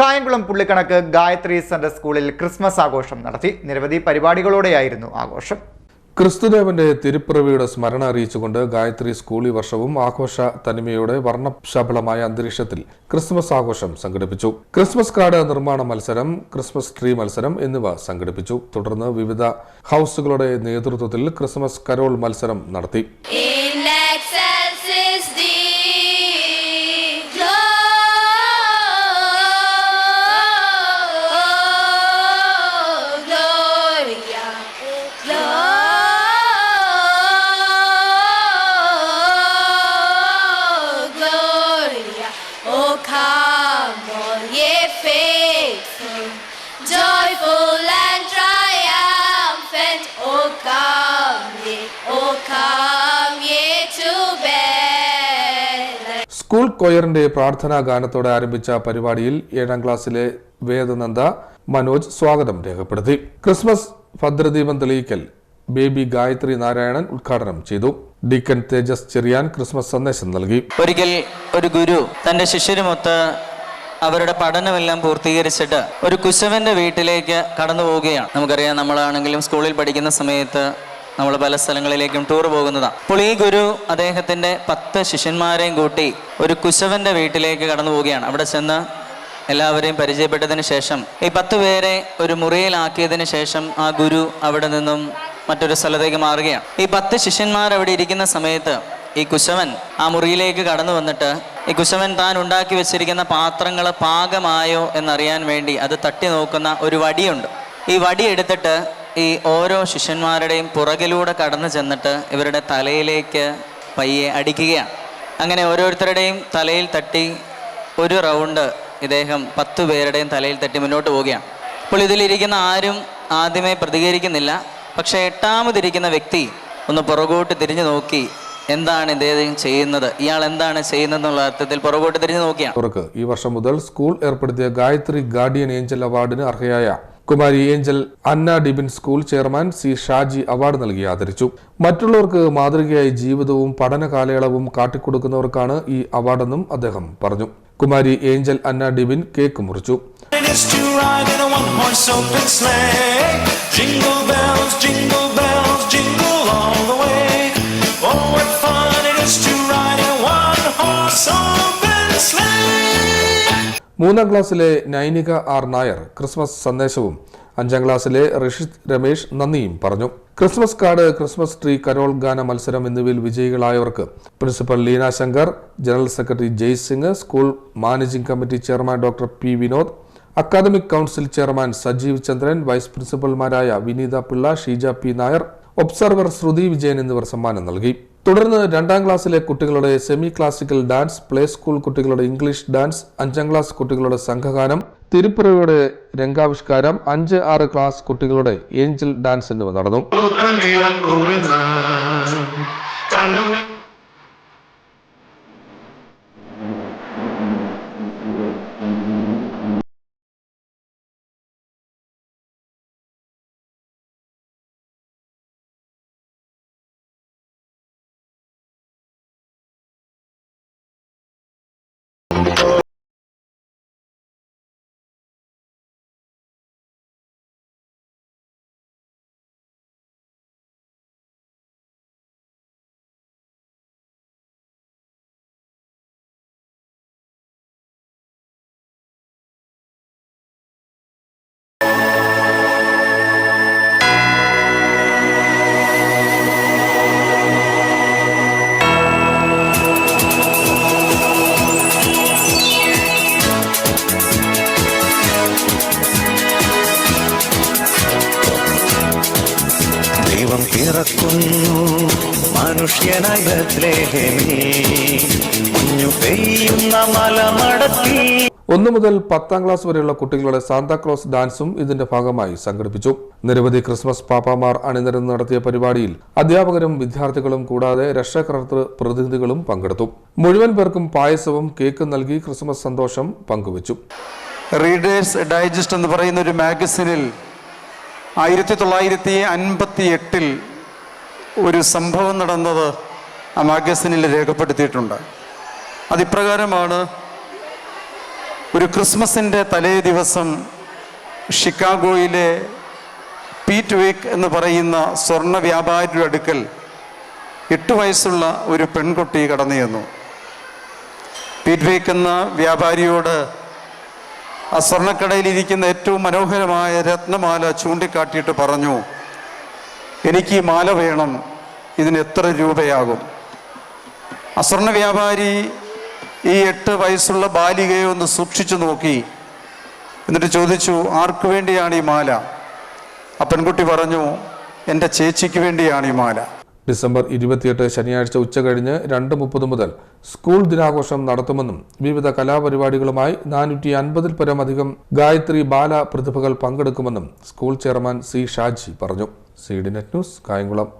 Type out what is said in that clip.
കായംകുളം പുള്ളിക്കണക്ക് Gayathri centre സ്കൂളിൽ Christmas ആഘോഷം നടത്തി. നിരവധി പരിപാടികളോടെയായിരുന്നു ആഘോഷം. ക്രിസ്തുദേവന്റെ തിരുപ്പിറവിയുടെ സ്മരണ അറിയിച്ചുകൊണ്ട് ഗായത്രി സ്കൂൾ ഈ വർഷവും ആഘോഷ തനിമയോടെ വർണ്ണശബളമായ അന്തരീക്ഷത്തിൽ ക്രിസ്മസ് ആഘോഷം സംഘടിപ്പിച്ചു. ക്രിസ്മസ് കാർഡ് നിർമ്മാണ മത്സരം, ക്രിസ്മസ് ട്രീ മത്സരം എന്നിവ സംഘടിപ്പിച്ചു. തുടർന്ന് വിവിധ ഹൌസുകളുടെ നേതൃത്വത്തിൽ ക്രിസ്മസ് കരോൾ മത്സരം നടത്തി. സ്കൂൾ കൊയറിന്റെ പ്രാർത്ഥനാ ഗാനത്തോടെ ആരംഭിച്ച പരിപാടിയിൽ 7ാം ക്ലാസ്സിലെ വേദനന്ദ മനോജ് സ്വാഗതം രേഖപ്പെടുത്തി. ക്രിസ്മസ് ഭദ്രദീപം തെളിയിക്കൽ ബേബി ഗായത്രി നാരായണൻ ഉദ്ഘാടനം ചെയ്തു. ഡീക്കൻ തേജസ് ചെറിയാൻ ക്രിസ്മസ് സന്ദേശം നൽകി. ഒരിക്കൽ ഒരു ഗുരു തന്റെ ശിഷ്യരുമൊത്ത് അവരുടെ പഠനമെല്ലാം പൂർത്തീകരിച്ചിട്ട് ഒരു കുശവന്റെ വീട്ടിലേക്ക് കടന്നു പോവുകയാണ്. നമുക്കറിയാം, നമ്മളാണെങ്കിലും സ്കൂളിൽ പഠിക്കുന്ന സമയത്ത് നമ്മൾ പല സ്ഥലങ്ങളിലേക്കും ടൂർ പോകുന്നതാണ്. അപ്പോൾ ഈ ഗുരു അദ്ദേഹത്തിൻ്റെ 10 ശിഷ്യന്മാരെയും കൂട്ടി ഒരു കുശവന്റെ വീട്ടിലേക്ക് കടന്നു പോവുകയാണ്. അവിടെ ചെന്ന് എല്ലാവരെയും പരിചയപ്പെട്ടതിന് ശേഷം ഈ 10 പേരെ ഒരു മുറിയിലാക്കിയതിന് ശേഷം ആ ഗുരു അവിടെ നിന്നും മറ്റൊരു സ്ഥലത്തേക്ക് മാറുകയാണ്. ഈ 10 ശിഷ്യന്മാർ അവിടെ ഇരിക്കുന്ന സമയത്ത് ഈ കുശവൻ ആ മുറിയിലേക്ക് കടന്നു വന്നിട്ട് ഈ കുശവൻ താൻ ഉണ്ടാക്കി വെച്ചിരിക്കുന്ന പാത്രങ്ങൾ പാകമായോ എന്നറിയാൻ വേണ്ടി അത് തട്ടി നോക്കുന്ന ഒരു വടിയുണ്ട്. ഈ വടി എടുത്തിട്ട് ഈ ഓരോ ശിഷ്യന്മാരുടെയും പുറകിലൂടെ കടന്നു ചെന്നിട്ട് ഇവരുടെ തലയിലേക്ക് പയ്യെ അടിക്കുകയാണ്. അങ്ങനെ ഓരോരുത്തരുടെയും തലയിൽ തട്ടി ഒരു റൗണ്ട് ഇദ്ദേഹം 10 പേരുടെയും തലയിൽ തട്ടി മുന്നോട്ട് പോവുകയാണ്. അപ്പോൾ ഇതിലിരിക്കുന്ന ആരും ആദ്യമേ പ്രതികരിക്കുന്നില്ല. പക്ഷേ 8ാമതിരിക്കുന്ന വ്യക്തി ഒന്ന് പുറകോട്ട് തിരിഞ്ഞു നോക്കി എന്താണ് ഇദ്ദേഹം ചെയ്യുന്നത്, ഇയാൾ എന്താണ് ചെയ്യുന്നതെന്നുള്ള അർത്ഥത്തിൽ പുറകോട്ട് തിരിഞ്ഞു നോക്കിയാണ്. ഈ വർഷം മുതൽ സ്കൂൾ ഏർപ്പെടുത്തിയ ഗായത്രി ഗാർഡിയൻ ഏഞ്ചൽ അവാർഡിന് അർഹയായ കുമാരി Angel Anna Dibin school chairman C Shaji award നൽകി ആദരിച്ചു. മറ്റുള്ളവർക്ക് മാതൃകയായി ജീവിതവും പഠന കാലയളവും കാട്ടിക്കൊടുക്കുന്നവർക്കാണ് ഈ അവാർഡെന്നും അദ്ദേഹം പറഞ്ഞു. കുമാരി ഏഞ്ചൽ അന്ന ഡിബിൻ കേക്ക് മുറിച്ചു. മൂന്നാം ക്ലാസ്സിലെ നൈനിക ആർ നായർ ക്രിസ്മസ് സന്ദേശവും 5ാം ക്ലാസ്സിലെ ഋഷിത് രമേശ് നന്ദിയും പറഞ്ഞു. Christmas card, Christmas tree, carol ഗാന മത്സരം എന്നിവയിൽ വിജയികളായവർക്ക് principal Leena Shankar, general secretary Jai Singh, school managing committee chairman doctor P Vinod, academic council chairman Sajeev Chandran, vice പ്രിൻസിപ്പൽമാരായ വിനീത പിള്ള, ഷീജ പി നായർ, ഒബ്സർവർ ശ്രുതി വിജയൻ എന്നിവർ സമ്മാനം നൽകി. തുടർന്ന് 2ാം ക്ലാസ്സിലെ കുട്ടികളുടെ semi classical dance, play school കുട്ടികളുടെ ഇംഗ്ലീഷ് ഡാൻസ്, 5ാം ക്ലാസ് കുട്ടികളുടെ സംഘഗാനം, തിരുപ്പിറവിയുടെ രംഗാവിഷ്കാരം, 5-6 ക്ലാസ് കുട്ടികളുടെ ഏഞ്ചൽ ഡാൻസ് എന്നിവ നടന്നു. മനുഷ്യനായി ബത്ലഹേമിൽ മഞ്ഞു പെയ്യുന്ന മലമടക്കി 1 മുതൽ 10ാം ക്ലാസ് വരെയുള്ള കുട്ടികളുടെ സാന്താക്ലോസ് ഡാൻസും ഇതിന്റെ ഭാഗമായി സംഘടിപ്പിച്ചു. നിരവധി ക്രിസ്മസ് പാപ്പാമാർ അണിനിരന്ന് നടത്തിയ പരിപാടിയിൽ അധ്യാപകരും വിദ്യാർത്ഥികളും കൂടാതെ രക്ഷകർത്തൃ പ്രതിനിധികളും പങ്കെടുത്തു. മുഴുവൻ പേർക്കും പായസവും കേക്കും നൽകി ക്രിസ്മസ് സന്തോഷം പങ്കുവച്ചു. റീഡേഴ്സ് ഡൈജസ്റ്റ് എന്ന് പറയുന്ന ഒരു മാഗസിനിൽ 1958 ഒരു സംഭവം നടന്നത് ആ മാഗസിനിൽ രേഖപ്പെടുത്തിയിട്ടുണ്ട്. അതിപ്രകാരമാണ്. ഒരു ക്രിസ്മസിൻ്റെ തലേ ദിവസം ഷിക്കാഗോയിലെ പീറ്റ് വേക്ക് എന്ന് പറയുന്ന സ്വർണ്ണ വ്യാപാരിയുടെ അടുക്കൽ 8 വയസ്സുള്ള ഒരു പെൺകുട്ടി കടന്നു ചെന്നു. പീറ്റ് വേക്ക് എന്ന വ്യാപാരിയോട് ആ സ്വർണ്ണക്കടയിലിരിക്കുന്ന ഏറ്റവും മനോഹരമായ രത്നമാല ചൂണ്ടിക്കാട്ടിയിട്ട് പറഞ്ഞു, എനിക്ക് ഈ മാല വേണം, ഇതിന് എത്ര രൂപയാകും? ആ സ്വർണ്ണ വ്യാപാരി ഈ 8 വയസ്സുള്ള ബാലികയെ ഒന്ന് സൂക്ഷിച്ചു നോക്കി. എന്നിട്ട് ചോദിച്ചു, ആർക്ക് വേണ്ടിയാണ് ഈ മാല? ആ പെൺകുട്ടി പറഞ്ഞു, എൻ്റെ ചേച്ചിക്ക് വേണ്ടിയാണ് ഈ മാല. ഡിസംബർ 28 ശനിയാഴ്ച ഉച്ചകഴിഞ്ഞ് 2:30 മുതൽ സ്കൂൾ ദിനാഘോഷം നടത്തുമെന്നും വിവിധ കലാപരിപാടികളുമായി 450-ൽ പരമധികം ഗായത്രി ബാല പ്രതിഭകൾ പങ്കെടുക്കുമെന്നും സ്കൂൾ ചെയർമാൻ സി ഷാജി പറഞ്ഞു. CDNet news, Kayamkulam.